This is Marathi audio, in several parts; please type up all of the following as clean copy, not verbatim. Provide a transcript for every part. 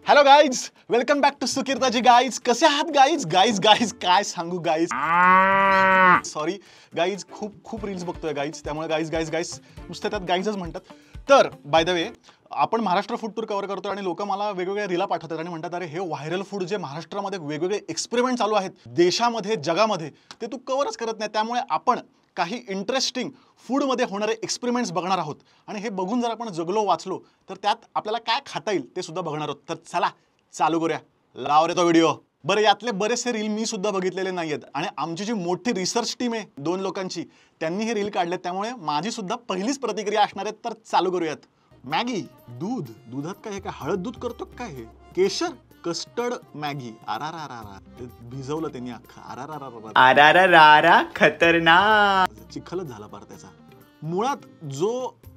Hello guys, welcome back to Sukirtaji. Guys कसे आहात गाईज? गाईज काय सांगू गाईज, सॉरी गाईज, खूप रील्स बघतोय गाईज, त्यामुळे गाईज नुसते त्यात गाईजच म्हणतात. तर बाय द वे, आपण महाराष्ट्र फूड टूर कव्हर करतो आणि लोक मला वेगवेगळ्या रीला पाठवतात आणि म्हणतात, अरे हे व्हायरल फूड जे महाराष्ट्रामध्ये वेगवेगळे एक्सपेरिमेंट चालू आहेत देशामध्ये जगामध्ये, ते तू कव्हरच करत नाही. त्यामुळे आपण काही इंटरेस्टिंग फूडमध्ये होणारे एक्सपेरिमेंट्स बघणार आहोत आणि हे बघून जर आपण जगलो वाचलो तर त्यात आपल्याला काय खाता येईल ते सुद्धा बघणार आहोत. तर चला चालू करूया, लाव रे तो व्हिडिओ. बरं, यातले बरेचसे रील मी सुद्धा बघितलेले नाही आहेत आणि आमची जी मोठी रिसर्च टीम आहे 2 लोकांची, त्यांनी हे रील काढले, त्यामुळे माझी सुद्धा पहिलीच प्रतिक्रिया असणार आहे. तर चालू करूयात. मॅगी, दुधात काय हे, काय हळद दूध करतो काय, हे केशर कस्टर्ड मॅगी, आरारारा भिजवलं त्यांनी अख्खा, आरारारा खतरनाक, चिखलच झाला पार त्याचा. मुळात जो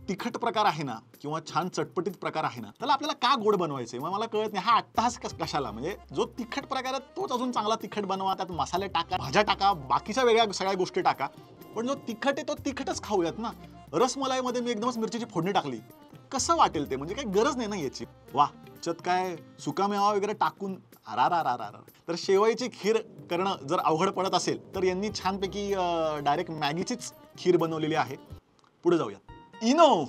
तिखट प्रकार आहे ना किंवा छान चटपटीत प्रकार आहे ना, त्याला आपल्याला का गोड बनवायचंय मग मला कळत नाही. हा अट्टहास कशाला, म्हणजे जो तिखट प्रकार आहे तोच अजून चांगला तिखट बनवा, त्यात मसाले टाका, भाज्या टाका, बाकीच्या वेगळ्या सगळ्या गोष्टी टाका, पण जो तिखट आहे तो तिखटच खाऊयात ना. रसमलाईमध्ये मी एकदमच मिरचीची फोडणी टाकली, कसं वाटेल ते, म्हणजे काही गरज नाही ना याची. वा, त्यात काय सुकामेवा वगैरे टाकून आरारारा. तर शेवईची खीर करणं जर अवघड पडत असेल तर यांनी छानपैकी डायरेक्ट मॅगीचीच खीर बनवलेली आहे. पुढे जाऊया. इनो,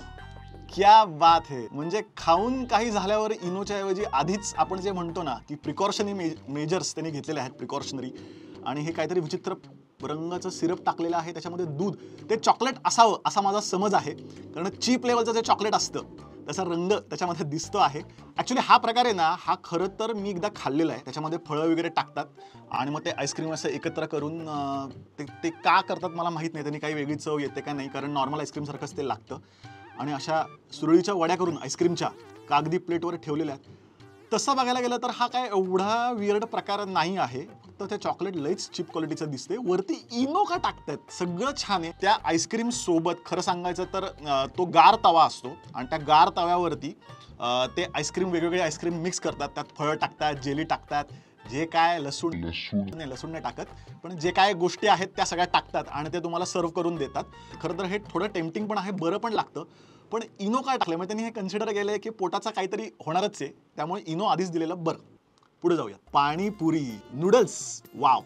क्या बात है. म्हणजे खाऊन काही झाल्यावर इनोच्या ऐवजी आधीच आपण जे म्हणतो ना की प्रिकॉशनरी मेजर्स त्यांनी घेतलेले आहेत, प्रिकॉशनरी, आणि हे काहीतरी विचित्र रंगाचं सिरप टाकलेलं आहे, त्याच्यामध्ये दूध, ते चॉकलेट असावं असा माझा समज आहे, कारण चीप लेवलचं जे चॉकलेट असतं त्याचा रंग त्याच्यामध्ये दिसतो आहे. ॲक्च्युली हा प्रकार आहे ना, हा खरं तर मी एकदा खाल्लेला आहे. त्याच्यामध्ये फळं वगैरे टाकतात आणि मग ते आईस्क्रीम असं एकत्र करून ते का करतात मला माहीत नाही. त्यांनी काही वेगळी चव येते का नाही, कारण नॉर्मल आईस्क्रीमसारखंच ते लागतं. आणि अशा सुरळीच्या वड्या करून आईस्क्रीमच्या कागदी प्लेटवर ठेवलेल्या आहेत. तसं बघायला गेलं तर हा काय एवढा वियर्ड प्रकार नाही आहे, फक्त ते चॉकलेट लईच चीप क्वालिटीचं दिसते. वरती इनो का टाकतात, सगळं छान आहे. त्या आईस्क्रीम सोबत खरं सांगायचं तर तो गार तवा असतो आणि त्या गार तव्यावरती ते आईस्क्रीम, वेगवेगळे आईस्क्रीम मिक्स करतात, त्यात फळं टाकतात, जेली टाकतात, जे काय लसूण नाही टाकत, पण जे काय गोष्टी आहेत त्या सगळ्या टाकतात आणि ते तुम्हाला सर्व करून देतात. खरं तर हे थोडं टेम्पटिंग पण आहे, बरं पण लागतं, पण इनो काय टाकलं म्हणजे त्यांनी हे कन्सिडर केलंय की पोटाचा काहीतरी होणारच आहे, त्यामुळे इनो आधीच दिलेलं बरं. पुढे जाऊया. पाणीपुरी, नूडल्स, वाव,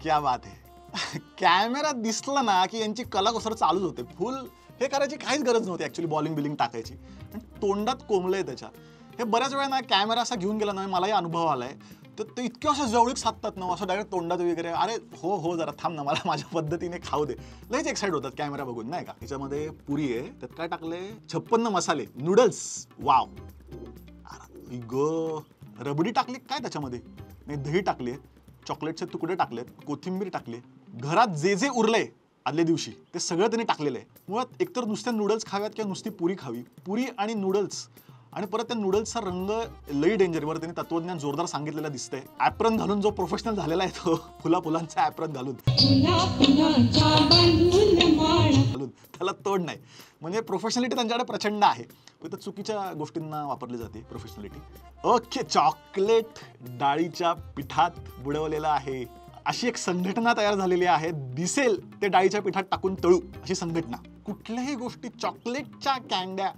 क्या बात आहे. कॅमेरा दिसला ना की यांची कलाकुसर चालूच होते. फुल हे करायची काहीच गरज नव्हती ॲक्च्युली, बॉलिंग बिलिंग टाकायची, पण तोंडात कोंबलंय त्याच्या. हे बऱ्याच वेळा ना कॅमेरा असा घेऊन गेला ना, मलाही अनुभव आलाय, तर ते इतक्या अशा जवळीक साधतात ना, असं डायरेक्ट तोंडात वगैरे, अरे हो जरा थांब ना, मला माझ्या पद्धतीने खाऊ दे. लईच एक्साइट होतात कॅमेरा बघून, नाही का. ह्याच्यामध्ये पुरी आहे, त्यात काय टाकले, 56 मसाले, नूडल्स, वाव, रबडी टाकली काय त्याच्यामध्ये, नाही दही टाकले, चॉकलेटचे तुकडे टाकलेत, कोथिंबीर टाकली, घरात जे उरलंय आदल्या दिवशी ते सगळं त्यांनी टाकलेलं आहे. मुळात एकतर नुसत्या नूडल्स खाव्यात किंवा नुसती पुरी खावी, पुरी आणि नूडल्स, आणि परत त्या नूडल्सचा रंग लई डेंजरवर त्यांनी तत्वज्ञान जोरदार सांगितलेलं दिसतंय. ॲप्रन घालून जो प्रोफेशनल झालेला आहे तो, फुलांचा ॲप्रन घालून त्याला तोड नाही, म्हणजे प्रोफेशनलिटी त्यांच्याकडे प्रचंड आहे, फक्त चुकीच्या गोष्टींना वापरली जाते प्रोफेशनलिटी. ओके, चॉकलेट डाळीच्या पिठात बुडवलेलं आहे, अशी एक संघटना तयार झालेली आहे. दिसेल ते डाळीच्या पिठात टाकून तळू अशी संघटना. कुठल्याही गोष्टी, चॉकलेटच्या कँड्या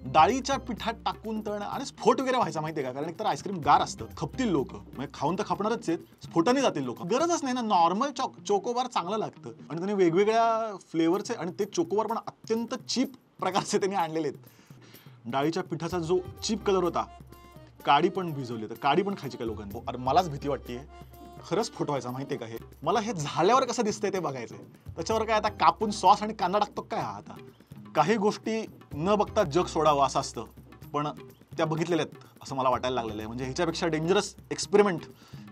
डाळीच्या पिठात टाकून तळणं, आणि स्फोट वगैरे व्हायचा माहितीये का, कारण एकतर आईस्क्रीम गार असतं, खपतील लोक, म्हणजे खाऊन तर खपणारच आहेत, स्फोटाने जातील लोक. गरजच नाही ना, नॉर्मल चोकोबार चांगलं लागतं. आणि त्यांनी वेगवेगळ्या फ्लेवरचे, आणि ते चोकोबार पण अत्यंत चीप प्रकारचे त्यांनी आणलेले आहेत. डाळीच्या पिठाचा जो चीप कलर होता, काडी पण भिजवली, तर काडी पण खायची काय लोकांनी. अरे मलाच भीती वाटतेय, खरंच फोटो व्हायचा माहितीये का. हे मला हे झाल्यावर कसं दिसतंय ते बघायचंय. त्याच्यावर काय आता कापून सॉस आणि कांदा टाकतो काय हा आता. काही गोष्टी न बघता जग सोडावं असं असतं, पण त्या बघितलेल्या आहेत असं मला वाटायला लागलेलं आहे. म्हणजे ह्याच्यापेक्षा डेंजरस एक्सपेरिमेंट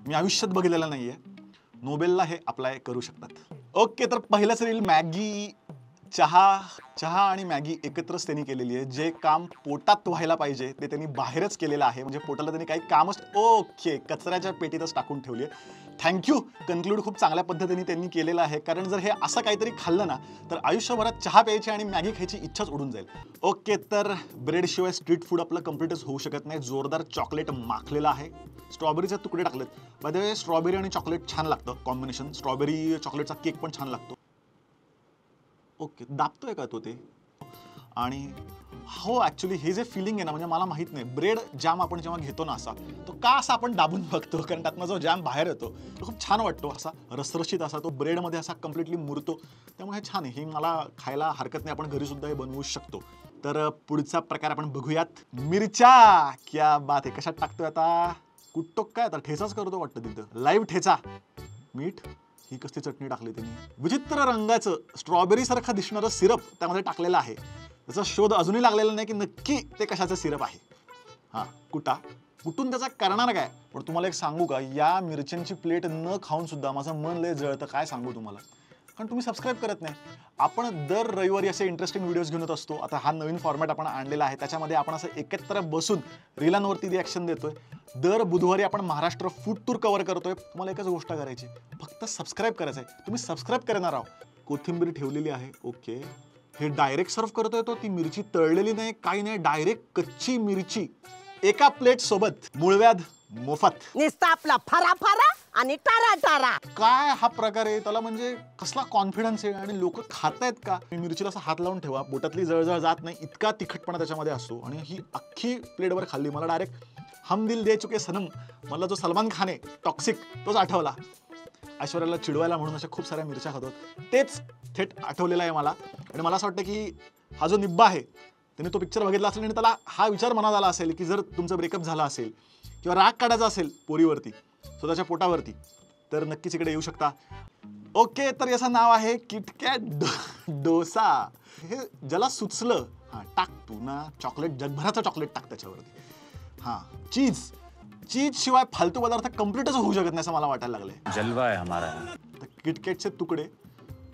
मी आयुष्यात बघितलेलं नाहीये. नोबेलला हे अप्लाय करू शकतात. ओके, तर पहिलंच रील मॅगी, चहा आणि मॅगी एकत्रच त्यांनी केलेली आहे. जे काम पोटात व्हायला पाहिजे ते त्यांनी बाहेरच केलेलं आहे, म्हणजे पोटाला त्यांनी काही कामच, ओके, कचऱ्याच्या पेटीतच टाकून ठेवली आहे. थँक्यू, कन्क्लूड खूप चांगल्या पद्धतीने त्यांनी केलेलं आहे, कारण जर हे असं काहीतरी खाल्लं ना तर आयुष्यभरात चहा प्यायची आणि मॅगी खायची इच्छाच उडून जाईल. ओके, तर ब्रेडशिवाय स्ट्रीट फूड आपलं कम्प्लीटच होऊ शकत नाही. जोरदार चॉकलेट माखलेलं आहे, स्ट्रॉबेरीचे तुकडे टाकलेत. बाय द वे, स्ट्रॉबेरी आणि चॉकलेट छान लागतं कॉम्बिनेशन. स्ट्रॉबेरी चॉकलेटचा केक पण छान लागतो. ओके, दाबतोय का तो ते, आणि हो ऍक्च्युली हे जे फिलिंग आहे ना, म्हणजे मला माहित नाही, ब्रेड जॅम आपण जेव्हा घेतो ना असा, तो का असा आपण दाबून बघतो, कारण त्यातनं जो जॅम बाहेर येतो तो खूप छान वाटतो, असा रसरशीत असा तो ब्रेडमध्ये असा कम्प्लिटली मुरतो. त्यामुळे हे छान आहे, हे मला खायला हरकत नाही, आपण घरी सुद्धा हे बनवू शकतो. तर पुढचा प्रकार आपण बघूयात, मिरच्या. क्या बात आहे. कशात टाकतोय आता, कुठतो काय आता ठेचाच करतो वाटतं तिथं, लाईव्ह ठेचा. मीठ, ही कसली चटणी टाकली त्यांनी, विचित्र रंगाचं स्ट्रॉबेरी सारखं दिसणारं सिरप त्यामध्ये टाकलेलं आहे. त्याचा शोध अजूनही लागलेला नाही की नक्की ते कशाचं सिरप आहे. हां, कुठून त्याचा करणार काय. पण तुम्हाला एक सांगू का, या मिरच्यांची प्लेट न खाऊन सुद्धा माझं मन लय जळतं, काय सांगू तुम्हाला, कारण तुम्ही सबस्क्राईब करत नाही. आपण दर रविवारी असे इंटरेस्टिंग व्हिडिओज घेऊन येत असतो. आता हा नवीन फॉर्मॅट आपण आणलेला आहे, त्याच्यामध्ये आपण असं एकत्र बसून रिलांवरती रिॲक्शन देतोय. दर बुधवारी आपण महाराष्ट्र फूड टूर कव्हर करतोय. तुम्हाला एकच गोष्ट करायची, फक्त सबस्क्राईब करायचं आहे. तुम्ही सबस्क्राईब करणार आहोत. कोथिंबीर ठेवलेली आहे, ओके. हे डायरेक्ट सर्व करतोय तो, ती मिरची तळलेली नाही, काही नाही, डायरेक्ट कच्ची मिरची एका प्लेट सोबत. मूळव्याध मोफत. निस्ता आपला फरा फरा आणि टारा टारा. काय हा प्रकार आहे, त्याला म्हणजे कसला कॉन्फिडन्स आहे, आणि लोक खातायत का. मिरचीला असा हात लावून ठेवा, बोटातली जळजळ जात नाही, इतका तिखटपणा त्याच्यामध्ये असतो. आणि ही अख्खी प्लेटवर खाल्ली. मला डायरेक्ट हम दिल दे चुके सनम, मला जो सलमान खान आहे टॉक्सिक, तोच आठवला. ऐश्वर्याला चिडवायला म्हणून अशा खूप साऱ्या मिरच्या खातो, तेच थेट आठवलेलं आहे मला. आणि मला असं वाटतं की हा जो निब्बा आहे त्याने तो पिक्चर बघितला असेल आणि त्याला हा विचार मनात आला असेल की जर तुमचं ब्रेकअप झाला असेल किंवा राग काढायचा असेल पोरीवरती, स्वतःच्या पोटावरती, तर नक्कीच इकडे येऊ शकता. ओके, तर याचं नाव आहे किटकॅट डोसा. हे ज्याला सुचलं, हां टाक तू ना चॉकलेट, जगभराचं चॉकलेट टाक त्याच्यावरती. हां, चीज शिवाय फालतू पदार्थ कम्प्लीटच होऊ शकत नाही असं मला वाटायला लागलंय. जलवा आहे हमारा. तर किटकॅटचे तुकडे,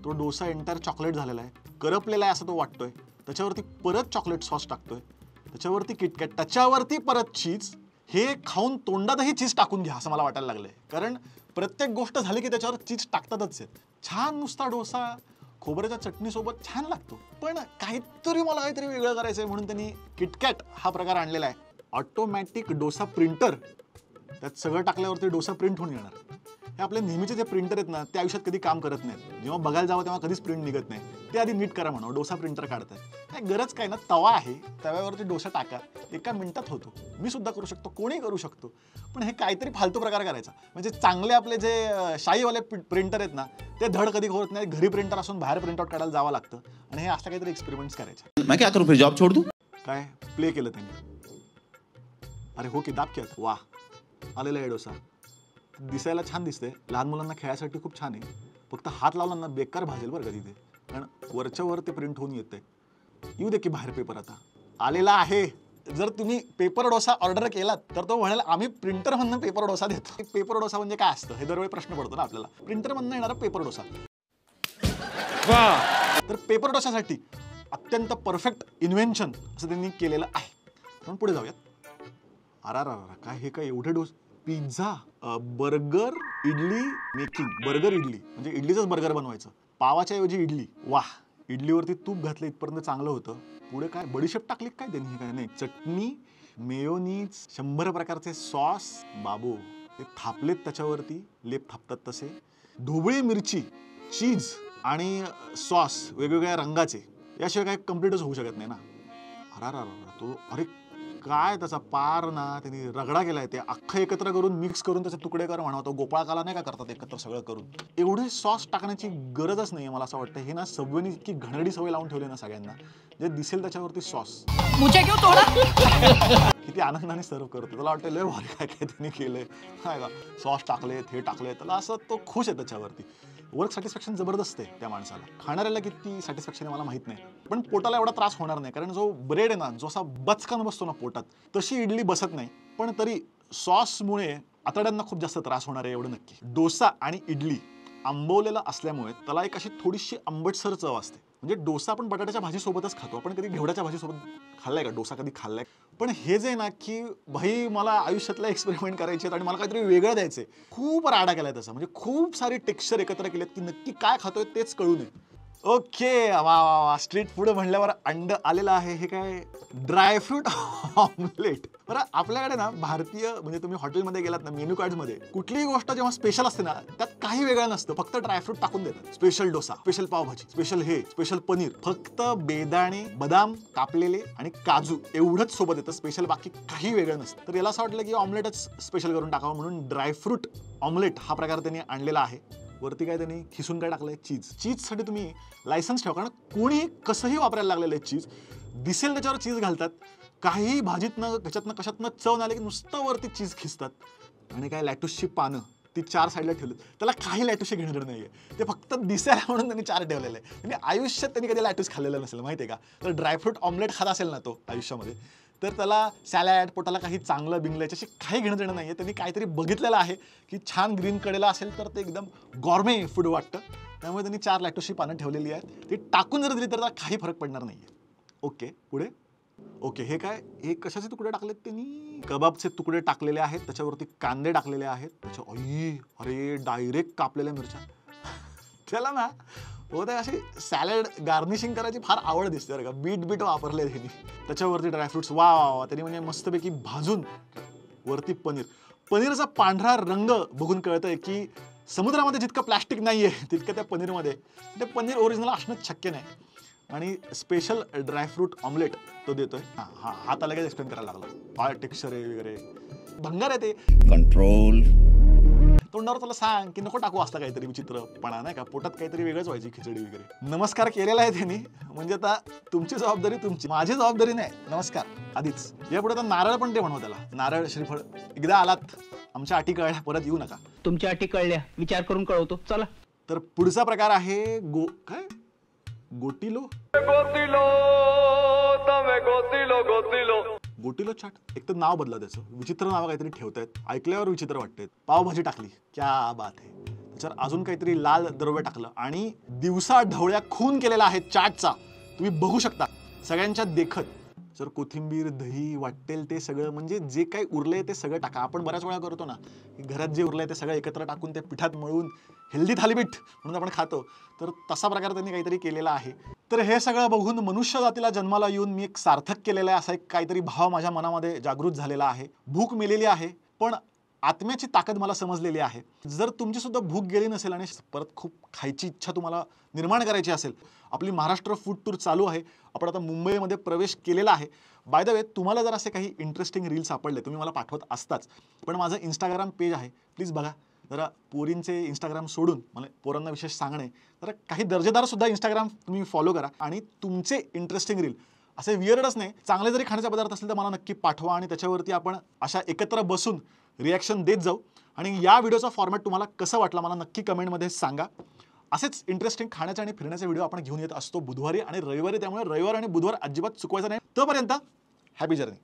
तो डोसा एंटायर चॉकलेट झालेला आहे, करपलेला आहे असं तो वाटतोय. त्याच्यावरती परत चॉकलेट सॉस टाकतोय, त्याच्यावरती किटकॅट, त्याच्यावरती परत चीज. हे खाऊन तोंडातही चीज टाकून घ्या असं मला वाटायला लागलंय, कारण प्रत्येक गोष्ट झाली की त्याच्यावर चीज टाकतातच आहेत. छान नुसता डोसा खोबऱ्याच्या चटणीसोबत छान लागतो. पण काहीतरी वेगळं करायचंय म्हणून त्यांनी किटकॅट हा प्रकार आणलेला आहे. ऑटोमॅटिक डोसा प्रिंटर, त्यात सगळं टाकल्यावरती डोसा प्रिंट होऊन येणार. हे आपले नेहमीचे जे प्रिंटर आहेत ना, ते आयुष्यात कधी काम करत नाहीत. जेव्हा बघायला जावं तेव्हा कधीच प्रिंट निघत नाही. ते आधी नीट करा म्हणा, डोसा प्रिंटर काढताय. काय गरज काय ना, तवा आहे, तव्यावरती डोसा टाका, एका मिनिटात होतो. मी सुद्धा करू शकतो, कोणी करू शकतो. पण हे काहीतरी फालतू प्रकार करायचा. म्हणजे चांगले आपले जे शाईवाले प्रिंटर आहेत ना, ते धड कधी होत नाही. घरी प्रिंटर असून बाहेर प्रिंटआउट काढायला जावं लागतं. आणि हे असं काहीतरी एक्सपेरिमेंट्स करायचे. मैं क्या करूं फिर, जॉब छोड़ दूं? काय प्ले केलं त्यांनी. अरे हो की, दाब की आता. वा, आलेला आहे डोसा. दिसायला छान दिसते, लहान मुलांना खेळायसाठी खूप छान आहे. फक्त हात लावला ना बेकार भाजेल बरं का तिथे, कारण वरच्या वर ते प्रिंट होऊन येते. येऊ दे की बाहेर पेपर आता आलेला आहे. जर तुम्ही पेपर डोसा ऑर्डर केलात तर तो म्हणेल आम्ही प्रिंटर मधनं पेपर डोसा देतो. पेपर डोसा म्हणजे काय असतं हे दरवेळी प्रश्न पडतो ना आपल्याला. प्रिंटर मधनं येणारा पेपर डोसा. तर पेपर डोशासाठी अत्यंत परफेक्ट इन्व्हेन्शन असं त्यांनी केलेलं आहे. पण पुढे जाऊयात. अरा काय हे काय एवढे dose. Pizza, burger, idli making. Burger idli म्हणजे इडलीचंच बर्गर बनवायचं, पावाच्या ऐवजी इडली. वाह, इडलीवरती तूप घातलं इथपर्यंत चांगलं होतं. पुढे काय बडीशेप टाकली काय त्यांनी, काय नाही, चटणी, मेयोनीज, 100 प्रकारचे सॉस. बाबू ते थापलेत त्याच्यावरती, लेप थापतात तसे. ढोबळी मिरची, चीज आणि सॉस वेगवेगळ्या रंगाचे, याशिवाय काय कम्प्लीटच होऊ शकत नाही ना. अरा तो, अरे काय त्याचा पार ना त्यांनी रगडा केलाय. ते अख्खं एकत्र करून मिक्स करून त्याचे तुकडे कर म्हणा. तो गोपाळकाला नाही का करतात एकत्र सगळं करून. एवढे सॉस टाकण्याची गरजच नाही मला असं वाटतं. हे ना सबवेनी इतकी घणडी सवय लावून ठेवली ना सगळ्यांना, जे दिसेल त्याच्यावरती सॉस. किती आनंदाने सर्व करतो. त्याला वाटतं लय भारी काय काय त्यांनी केलंय, काय का सॉस टाकलेत, हे टाकले, त्याला असं तो खुश आहे त्याच्यावरती. वर्क सॅटिस्फॅक्शन जबरदस्त आहे त्या माणसाला. खाणाऱ्याला किती सॅटिस्फॅक्शन आहे मला माहित नाही, पण पोटाला एवढा त्रास होणार नाही, कारण जो ब्रेड आहे ना, जो असा बचकन बसतो ना पोटात, तशी इडली बसत नाही. पण तरी सॉसमुळे आतड्यांना खूप जास्त त्रास होणार आहे एवढं नक्की. डोसा आणि इडली आंबवलेला असल्यामुळे त्याला एक अशी थोडीशी आंबटसर चव असते. म्हणजे डोसा आपण बटाट्याच्या भाजीसोबतच खातो. आपण कधी घेवड्याच्या भाजीसोबत खाल्लाय का डोसा, कधी खाल्लाय? पण हे जे ना की भाई मला आयुष्यातला एक्सपेरिमेंट करायचे आणि मला काहीतरी वेगळं द्यायचंय, खूप राडा केलाय त्याचा. म्हणजे खूप सारे टेक्स्चर एकत्र केलेत की नक्की काय खातोय तेच कळू नये. ओके, वा वा वा, स्ट्रीट फूड म्हणल्यावर अंड आलेलं आहे. हे काय ड्रायफ्रूट ऑमलेट. बरं, आपल्याकडे ना भारतीय म्हणजे तुम्ही हॉटेलमध्ये गेलात ना, मेन्यू कार्ड्समध्ये कुठलीही गोष्ट जेव्हा स्पेशल असते ना, त्यात काही वेगळं नसतं, फक्त ड्रायफ्रूट टाकून देतात. Special dosa, special pav bhaji, special हे, स्पेशल पनीर, फक्त बेदाणे, बदाम कापलेले आणि काजू एवढंच सोबत येतं. स्पेशल बाकी काही वेगळं नसतं. तर याला असं वाटलं की ऑमलेटच स्पेशल करून टाकावं म्हणून ड्रायफ्रूट ऑमलेट हा प्रकार त्यांनी आणलेला आहे. वरती काय त्यांनी खिसून काय टाकलंय, चीजसाठी तुम्ही लायसन्स ठेवा, कारण कोणी कसंही वापरायला लागलेलं आहे चीज. दिसेल त्याच्यावर चीज घालतात, काही भाजीतनं त्याच्यातनं कशातनं चव नाही आली की नुसतं वरती चीज खिसतात. आणि काय लॅटूसची पानं ती 4 साईडला ठेवली, त्याला काही लॅटूसची घेणं नाहीये, ते फक्त दिसायला म्हणून त्यांनी 4 ठेवलेले आहे. म्हणजे आयुष्यात त्यांनी कधी लॅटूस खाल्लेलं नसेल माहिती आहे का. तर ड्रायफ्रूट ऑमलेट खात असेल ना तो आयुष्यामध्ये, तर त्याला सॅलॅड, पोटाला काही चांगलं बिंगलं याच्याशी काही घेणं देणं नाही आहे. त्यांनी काहीतरी बघितलेलं आहे की छान ग्रीन कडेला असेल तर ते एकदम गॉर्मे फूड वाटतं, त्यामुळे त्यांनी 4 लॅटोसची पानं ठेवलेली आहेत. ती टाकून जर दिली तर त्याला काही फरक पडणार नाही आहे. ओके, पुढे. ओके, हे काय, हे कशाचे तुकडे टाकलेत त्यांनी, कबाबचे तुकडे टाकलेले आहेत, त्याच्यावरती कांदे टाकलेले आहेत, अरे डायरेक्ट कापलेल्या मिरच्या. त्याला ना होते अशी सॅलड गार्निशिंग करायची फार आवड दिसते बरं का. बीट वापरले त्यांनी, त्याच्यावरती ड्रायफ्रुट्स. वा वा वा, त्यांनी म्हणजे मस्तपैकी भाजून वरती पनीरचा पांढरा रंग बघून कळतंय की समुद्रामध्ये जितकं प्लॅस्टिक नाहीये तितकं त्या पनीरमध्ये. ते पनीर ओरिजिनल असणं शक्य नाही. आणि स्पेशल ड्रायफ्रूट ऑमलेट तो देतोय. हा आता लगेच एक्सप्लेन करायला लागला, काय टेक्स्चर आहे वगैरे, भंगार आहे ते. कंट्रोल. तोंडावर त्याला सांग की नको टाकू असता काहीतरी विचित्रपणा, नाही का, पोटात काहीतरी वेगळंच व्हायची खिचडी वगैरे. नमस्कार केलेला आहे त्यांनी, म्हणजे आता तुमची जबाबदारी तुमची, माझी जबाबदारी नाही. नमस्कार आधीच. यापुढे आता नारळ पण ते म्हणू, त्याला नारळ श्रीफळ. एकदा आलात आमच्या अटी कळल्या, परत येऊ नका. तुमच्या अटी कळल्या, विचार करून कळवतो, चला. तर पुढचा प्रकार आहे काय, गोटिलो चाट. एक तर नाव बदला त्याचं, विचित्र नाव काहीतरी ठेवतायत, ऐकल्यावर विचित्र वाटतंय. पावभाजी टाकली, क्या बात आहे. त्याच्यावर अजून काहीतरी लाल द्रव्य टाकलं आणि दिवसा ढवळ्या खून केलेला आहे चाटचा, तुम्ही बघू शकता सगळ्यांच्या देखत. जर कोथिंबीर, दही वाटेल ते सगळं, म्हणजे जे काही उरलंय ते सगळं टाका. आपण बऱ्याच वेळा करतो ना, घरात जे उरलंय ते सगळं एकत्र टाकून त्या पिठात मळून हेल्दी थालीपीठ म्हणून आपण खातो, तर तसा प्रकार त्यांनी काहीतरी केलेला आहे. तर हे सगळं बघून मनुष्य जातीला जन्माला येऊन मी एक सार्थक केलेलं आहे असा एक काहीतरी भाव माझ्या मनामध्ये जागृत झालेला आहे. भूक मेलेली आहे पण आत्म्याची ताकद मला समजलेली आहे. जर तुमची सुद्धा भूक गेली नसेल आणि परत खूप खायची इच्छा तुम्हाला निर्माण करायची असेल, आपली महाराष्ट्र फूड टूर चालू आहे. आपण आता मुंबईमध्ये प्रवेश केलेला आहे. बाय द वे, तुम्हाला जर असे काही इंटरेस्टिंग रील्स सापडले, तुम्ही मला पाठवत असताच, पण माझं इंस्टाग्राम पेज आहे, प्लीज बघा. जरा पोरींचे इंस्टाग्राम सोडून मला पोरांना विशेष सांगणे, जरा काही दर्जेदार सुद्धा इंस्टाग्राम तुम्ही फॉलो करा आणि तुमचे इंटरेस्टिंग रील असे वियर्डच नाही, चांगले जरी खाण्याचे पदार्थ असतील तर मला नक्की पाठवा आणि त्याच्यावरती आपण अशा एकत्र बसून रिॲक्शन देत जाऊ. आणि या व्हिडिओचा फॉर्मॅट तुम्हाला कसं वाटला मला नक्की कमेंटमध्ये सांगा. असेच इंटरेस्टिंग खाण्याचे आणि फिरण्याचे व्हिडिओ आपण घेऊन येत असतो बुधवारी आणि रविवारी, त्यामुळे रविवार आणि बुधवार अजिबात चुकवायचं नाही. तोपर्यंत हॅपी जर्नी.